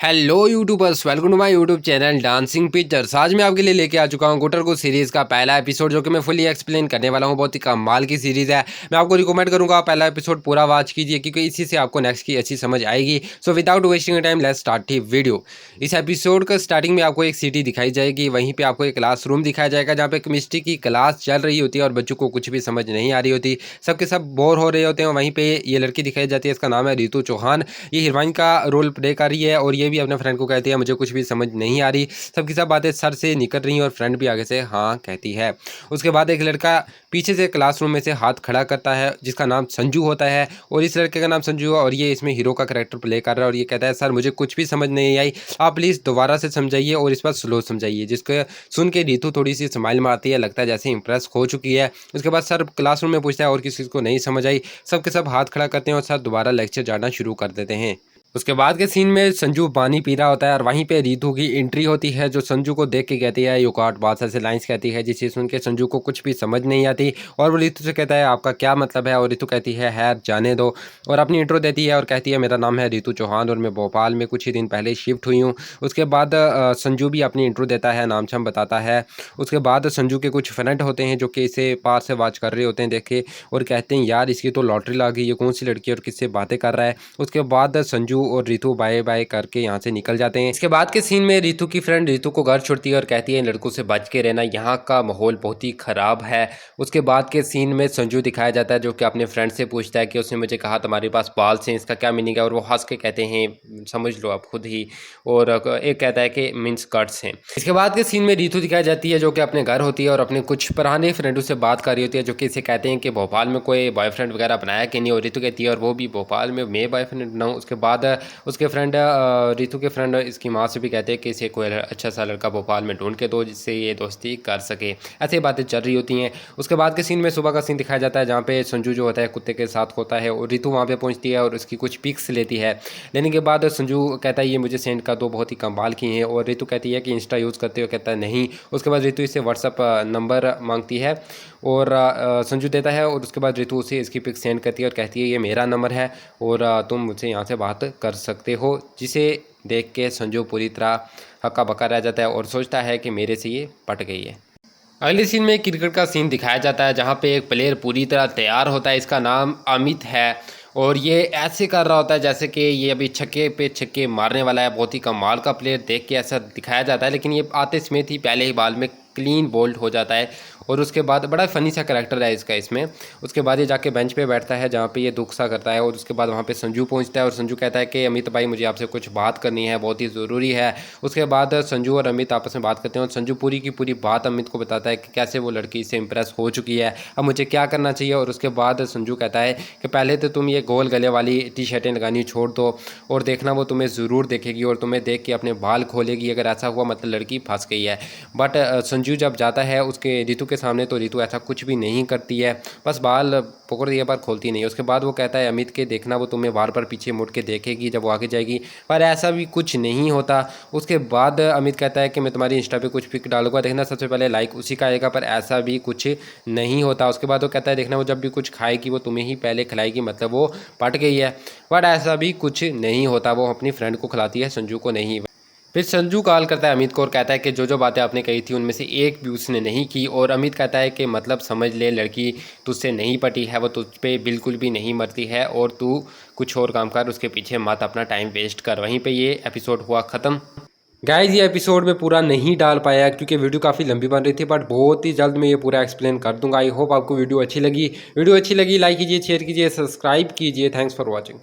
Hello YouTubers, welcome to my YouTube channel dancing pictures. आज मैं आपके लिए लेके आ चुका हूँ गुटरगु सीरीज़ का पहला एपिसोड, जो कि मैं फुली एक्सप्लेन करने वाला हूँ। बहुत ही कमाल की सीरीज़ है। मैं आपको रिकमेंड करूँगा आप पहला एपिसोड पूरा वॉच कीजिए, क्योंकि इसी से आपको नेक्स्ट की अच्छी समझ आएगी। So without wasting time let's start the video. इस एपिसोड का स्टार्टिंग में आपको एक सिटी दिखाई जाएगी, वहीं पर आपको एक क्लास रूम दिखाया जाएगा, जहाँ पे केमिस्ट्री की क्लास चल रही होती है और बच्चों को कुछ भी समझ नहीं आ रही होती। सबके सब बोर हो रहे होते हैं। वहीं पर ये लड़की दिखाई जाती है, इसका नाम है रितु चौहान। ये हीरोइन का रोल प्ले कर रही है और ये भी अपने फ्रेंड को कहती है मुझे कुछ भी समझ नहीं आ रही। सबकी सब बातें सर से निकल रही हैं और फ्रेंड भी आगे से हाँ कहती है। उसके बाद एक लड़का पीछे से क्लासरूम में से हाथ खड़ा करता है, जिसका नाम संजू होता है, और इस लड़के का नाम संजू है और ये इसमें हीरो का कैरेक्टर प्ले कर रहा है। और ये कहता है सर मुझे कुछ भी समझ नहीं आई, आप प्लीज़ दोबारा से समझाइए और इस पर स्लो समझाइए। जिसको सुन के रीतू थोड़ी सी स्माइल मारती है, लगता है जैसे इंप्रेस हो चुकी है। उसके बाद सर क्लासरूम में पूछता है और किसी को नहीं समझ आई। सबके सब हाथ खड़ा करते हैं और सर दोबारा लेक्चर जाना शुरू कर देते हैं। उसके बाद के सीन में संजू पानी पी रहा होता है और वहीं पे रितु की एंट्री होती है, जो संजू को देख के कहती है यू गॉट बहुत ऐसे लाइंस कहती है, जिसे सुन के संजू को कुछ भी समझ नहीं आती। और वो रितु से कहता है आपका क्या मतलब है, और रितु कहती है खैर जाने दो, और अपनी इंट्रो देती है और कहती है मेरा नाम है रितु चौहान और मैं भोपाल में कुछ ही दिन पहले शिफ्ट हुई हूँ। उसके बाद संजू भी अपनी इंट्रो देता है, नाम छम बताता है। उसके बाद संजू के कुछ फ्रेंड होते हैं जो कि इसे पार से वॉच कर रहे होते हैं देखे, और कहते हैं यार इसकी तो लॉटरी लग गई, ये कौन सी लड़की और किससे बातें कर रहा है। उसके बाद संजू और रितु बाय बाय करके यहाँ से निकल जाते हैं। इसके बाद के सीन में रितु की फ्रेंड रितु को घर छोड़ती है और कहती है इन लड़कों से बच के रहना, यहाँ का माहौल बहुत ही ख़राब है। उसके बाद के सीन में संजू दिखाया जाता है, जो कि अपने फ्रेंड से पूछता है कि उसने मुझे कहा तुम्हारे पास बाल्स हैं, इसका क्या मीनिंग है, और वो हंस के कहते हैं समझ लो आप खुद ही, और एक कहता है कि मीन्स कट्स हैं। इसके बाद के सीन में रितु दिखाई जाती है, जो कि अपने घर होती है और अपने कुछ पुराने फ्रेंडों से बात कर रही होती है, जो कि इसे कहते हैं कि भोपाल में कोई बॉयफ्रेंड वगैरह बनाया कि नहीं, और रितु कहती है और वो भी भोपाल में मैं बॉयफ्रेंड बनाऊँ। उसके बाद उसके फ्रेंड रितु के फ्रेंड इसकी माँ से भी कहते हैं कि इसे कोई अच्छा सा लड़का भोपाल में ढूंढ के दो जिससे ये दोस्ती कर सके। ऐसी बातें चल रही होती हैं। उसके बाद के सीन में सुबह का सीन दिखाया जाता है, जहाँ पे संजू जो होता है कुत्ते के साथ होता है और रितु वहाँ पे पहुँचती है और उसकी कुछ पिक्स लेती है। लेने के बाद संजू कहता है ये मुझे सेंड कर दो, बहुत ही कमाल की हैं, और रितु कहती है कि इंस्टा यूज़ करते हो, कहता है नहीं। उसके बाद रितु इससे व्हाट्सअप नंबर मांगती है और संजू देता है, और उसके बाद रितु उसे इसकी पिक सेंड करती है और कहती है ये मेरा नंबर है और तुम मुझसे यहाँ से बात कर सकते हो। जिसे देख के संजू पूरी तरह हक्का बक्का रह जाता है और सोचता है कि मेरे से ये पट गई है। अगले सीन में क्रिकेट का सीन दिखाया जाता है, जहाँ पे एक प्लेयर पूरी तरह तैयार होता है, इसका नाम अमित है, और ये ऐसे कर रहा होता है जैसे कि ये अभी छक्के पे छक्के मारने वाला है। बहुत ही कमाल का प्लेयर देख के ऐसा दिखाया जाता है, लेकिन ये आते समेत ही पहले ही बॉल में क्लीन बोल्ड हो जाता है। और उसके बाद बड़ा फ़नी सा करैक्टर है इसका इसमें। उसके बाद ये जाके बेंच पे बैठता है, जहाँ पे ये दुख सा करता है, और उसके बाद वहाँ पे संजू पहुँचता है और संजू कहता है कि अमित भाई मुझे आपसे कुछ बात करनी है, बहुत ही ज़रूरी है। उसके बाद संजू और अमित आपस में बात करते हैं और संजू पूरी की पूरी बात अमित को बताता है कि कैसे वो लड़की से इंप्रेस हो चुकी है, अब मुझे क्या करना चाहिए। और उसके बाद संजू कहता है कि पहले तो तुम ये गोल गले वाली टी शर्टें लगानी छोड़ दो, और देखना वो तुम्हें ज़रूर देखेगी और तुम्हें देख के अपने बाल खोलेगी। अगर ऐसा हुआ मतलब लड़की फंस गई है। बट संजू जब जाता है उसके रितु के सामने, तो रितु ऐसा कुछ भी नहीं करती है, बस बाल पकड़ दिए पर खोलती नहीं। उसके बाद वो कहता है अमित के देखना वो तुम्हें बार बार पीछे मुड़ के देखेगी जब वो आगे जाएगी, पर ऐसा भी कुछ नहीं होता। उसके बाद अमित कहता है कि मैं तुम्हारी इंस्टा पे कुछ पिक डालूंगा, देखना सबसे पहले लाइक उसी का आएगा, पर ऐसा भी कुछ नहीं होता। उसके बाद वो कहता है देखना वो जब भी कुछ खाएगी वो तुम्हें ही पहले खिलाएगी, मतलब वो पट गई है, बट ऐसा भी कुछ नहीं होता। वो अपनी फ्रेंड को खिलाती है, संजू को नहीं। फिर संजू कॉल करता है अमित को और कहता है कि जो जो बातें आपने कही थी उनमें से एक भी उसने नहीं की, और अमित कहता है कि मतलब समझ ले लड़की तुझसे नहीं पटी है, वो तुझ पे बिल्कुल भी नहीं मरती है, और तू कुछ और काम कर, उसके पीछे मत अपना टाइम वेस्ट कर। वहीं पे ये एपिसोड हुआ ख़त्म। गाइज ये एपिसोड में पूरा नहीं डाल पाया क्योंकि वीडियो काफ़ी लंबी बन रही थी, बट बहुत ही जल्द मैं ये पूरा एक्सप्लेन कर दूंगा। आई होप आपको वीडियो अच्छी लगी लाइक कीजिए, शेयर कीजिए, सब्सक्राइब कीजिए। Thanks for watching.